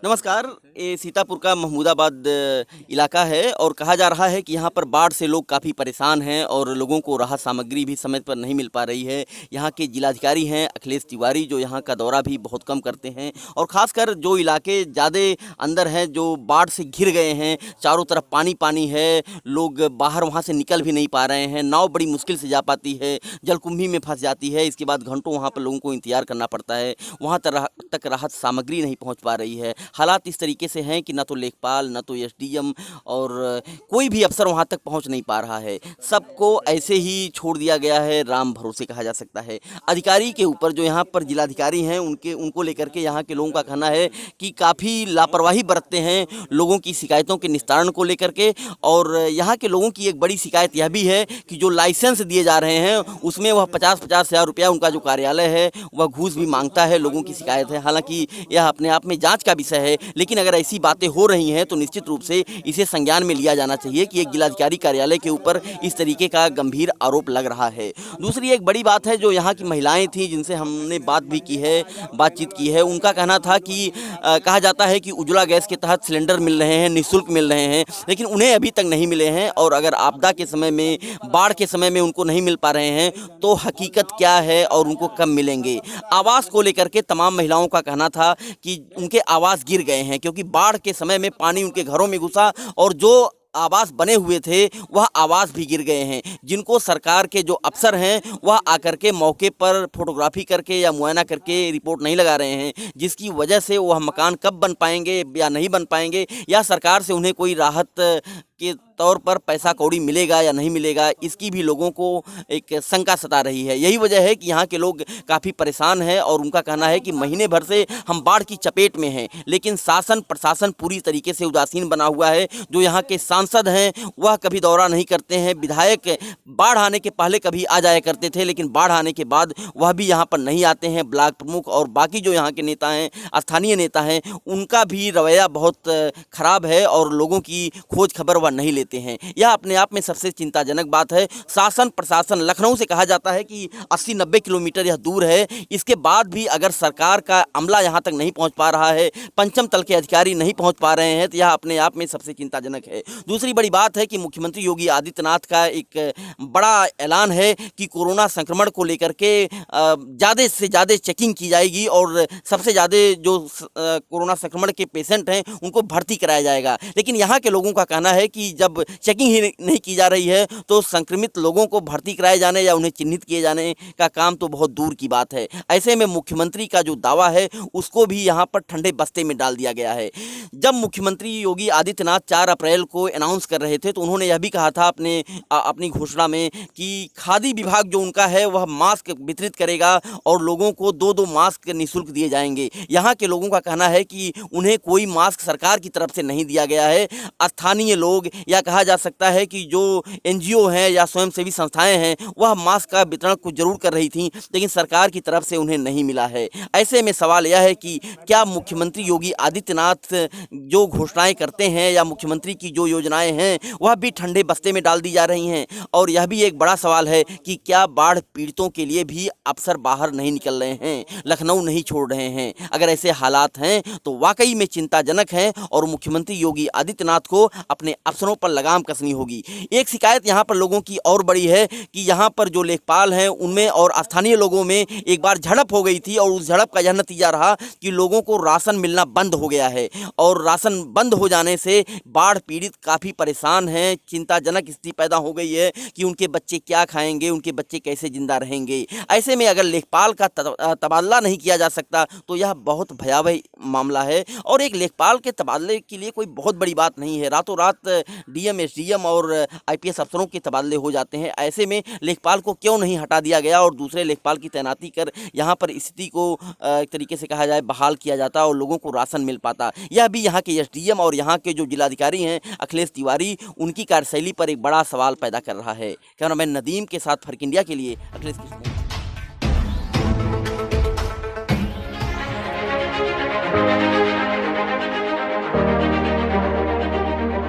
नमस्कार। ये सीतापुर का महमूदाबाद इलाका है और कहा जा रहा है कि यहाँ पर बाढ़ से लोग काफ़ी परेशान हैं और लोगों को राहत सामग्री भी समय पर नहीं मिल पा रही है। यहाँ के जिलाधिकारी हैं अखिलेश तिवारी, जो यहाँ का दौरा भी बहुत कम करते हैं और ख़ासकर जो इलाके ज़्यादा अंदर हैं, जो बाढ़ से घिर गए हैं, चारों तरफ पानी पानी है, लोग बाहर वहाँ से निकल भी नहीं पा रहे हैं, नाव बड़ी मुश्किल से जा पाती है, जलकुंभी में फंस जाती है, इसके बाद घंटों वहाँ पर लोगों को इंतजार करना पड़ता है, वहाँ तक राहत सामग्री नहीं पहुँच पा रही है। हालात इस तरीके से हैं कि ना तो लेखपाल, ना तो एसडीएम और कोई भी अफसर वहां तक पहुंच नहीं पा रहा है। सबको ऐसे ही छोड़ दिया गया है, राम भरोसे कहा जा सकता है। अधिकारी के ऊपर जो यहाँ पर जिलाधिकारी हैं उनको लेकर के यहाँ के लोगों का कहना है कि काफ़ी लापरवाही बरतते हैं लोगों की शिकायतों के निस्तारण को लेकर के। और यहाँ के लोगों की एक बड़ी शिकायत यह भी है कि जो लाइसेंस दिए जा रहे हैं उसमें वह 50-50 हज़ार रुपया उनका जो कार्यालय है वह घूस भी मांगता है, लोगों की शिकायत है। हालांकि यह अपने आप में जांच का विषय है, लेकिन अगर ऐसी बातें हो रही हैं तो निश्चित रूप से इसे संज्ञान में लिया जाना चाहिए कि एक जिलाधिकारी कार्यालय के ऊपर इस तरीके का गंभीर आरोप लग रहा है। दूसरी एक बड़ी बात है, जो यहाँ की महिलाएं थी जिनसे हमने बातचीत की है, उनका कहना था कि कहा जाता है कि उज्ज्वला गैस के तहत सिलेंडर मिल रहे हैं, निःशुल्क मिल रहे हैं, लेकिन उन्हें अभी तक नहीं मिले हैं। और अगर आपदा के समय में, बाढ़ के समय में उनको नहीं मिल पा रहे हैं तो हकीकत क्या है और उनको कब मिलेंगे। आवास को लेकर के तमाम महिलाओं का कहना था कि उनके आवास गिर गए हैं क्योंकि बाढ़ के समय में पानी उनके घरों में घुसा और जो आवास बने हुए थे वह आवास भी गिर गए हैं, जिनको सरकार के जो अफसर हैं वह आकर के मौके पर फोटोग्राफी करके या मुआयना करके रिपोर्ट नहीं लगा रहे हैं, जिसकी वजह से वह मकान कब बन पाएंगे या नहीं बन पाएंगे, या सरकार से उन्हें कोई राहत के तौर पर पैसा कौड़ी मिलेगा या नहीं मिलेगा, इसकी भी लोगों को एक शंका सता रही है। यही वजह है कि यहाँ के लोग काफ़ी परेशान हैं और उनका कहना है कि महीने भर से हम बाढ़ की चपेट में हैं, लेकिन शासन प्रशासन पूरी तरीके से उदासीन बना हुआ है। जो यहाँ के सांसद हैं वह कभी दौरा नहीं करते हैं, विधायक बाढ़ आने के पहले कभी आ जाया करते थे, लेकिन बाढ़ आने के बाद वह भी यहाँ पर नहीं आते हैं। ब्लॉक प्रमुख और बाकी जो यहाँ के नेता हैं, स्थानीय नेता हैं, उनका भी रवैया बहुत खराब है और लोगों की खोज खबर वह नहीं लेते हैं। यह अपने आप में सबसे चिंताजनक बात है। शासन प्रशासन, लखनऊ से कहा जाता है कि 80-90 किलोमीटर यह दूर है, इसके बाद भी अगर सरकार का अमला यहाँ तक नहीं पहुँच पा रहा है, पंचम तल के अधिकारी नहीं पहुँच पा रहे हैं, तो यह अपने आप में सबसे चिंताजनक है। दूसरी बड़ी बात है कि मुख्यमंत्री योगी आदित्यनाथ का एक बड़ा ऐलान है कि कोरोना संक्रमण को लेकर के ज़्यादा से ज़्यादा चेकिंग की जाएगी और सबसे ज़्यादा जो कोरोना संक्रमण के पेशेंट हैं उनको भर्ती कराया जाएगा। लेकिन यहाँ के लोगों का कहना है कि जब चेकिंग ही नहीं की जा रही है तो संक्रमित लोगों को भर्ती कराए जाने या उन्हें चिन्हित किए जाने का काम तो बहुत दूर की बात है। ऐसे में मुख्यमंत्री का जो दावा है उसको भी यहाँ पर ठंडे बस्ते में डाल दिया गया है। जब मुख्यमंत्री योगी आदित्यनाथ 4 अप्रैल को अनाउंस कर रहे थे तो उन्होंने यह भी कहा था अपनी घोषणा में कि खादी विभाग जो उनका है वह मास्क वितरित करेगा और लोगों को 2-2 मास्क निःशुल्क दिए जाएंगे। यहाँ के लोगों का कहना है कि उन्हें कोई मास्क सरकार की तरफ से नहीं दिया गया है। स्थानीय लोग, या कहा जा सकता है कि जो एनजीओ हैं या स्वयंसेवी संस्थाएं हैं, वह मास्क का वितरण कुछ जरूर कर रही थीं, लेकिन सरकार की तरफ से उन्हें नहीं मिला है। ऐसे में सवाल यह है कि क्या मुख्यमंत्री योगी आदित्यनाथ जो घोषणाएं करते हैं या मुख्यमंत्री की जो योजनाएं हैं वह भी ठंडे बस्ते में डाल दी जा रही हैं। और यह भी एक बड़ा सवाल है कि क्या बाढ़ पीड़ितों के लिए भी अफसर बाहर नहीं निकल रहे हैं, लखनऊ नहीं छोड़ रहे हैं। अगर ऐसे हालात हैं तो वाकई में चिंताजनक हैं और मुख्यमंत्री योगी आदित्यनाथ को अपने अफसरों पर लगाम कसनी होगी। एक शिकायत यहाँ पर लोगों की और बड़ी है कि यहाँ पर जो लेखपाल हैं उनमें और स्थानीय लोगों में एक बार झड़प हो गई थी और उस झड़प का यह नतीजा रहा कि लोगों को राशन मिलना बंद हो गया है और राशन बंद हो जाने से बाढ़ पीड़ित काफ़ी परेशान हैं। चिंताजनक स्थिति पैदा हो गई है कि उनके बच्चे क्या खाएंगे, उनके बच्चे कैसे जिंदा रहेंगे। ऐसे में अगर लेखपाल का तबादला नहीं किया जा सकता तो यह बहुत भयावह मामला है। और एक लेखपाल के तबादले के लिए कोई बहुत बड़ी बात नहीं है, रातों रात डीएम, एसडीएम और आईपीएस अफसरों के तबादले हो जाते हैं। ऐसे में लेखपाल को क्यों नहीं हटा दिया गया और दूसरे लेखपाल की तैनाती कर यहाँ पर स्थिति को एक तरीके से कहा जाए बहाल किया जाता और लोगों को राशन मिल पाता। यह भी यहाँ के एसडीएम और यहाँ के जो जिलाधिकारी हैं अखिलेश तिवारी, उनकी कार्यशैली पर एक बड़ा सवाल पैदा कर रहा है। कैमरामैन नदीम के साथ फर्क इंडिया के लिए अखिलेश कृष्ण।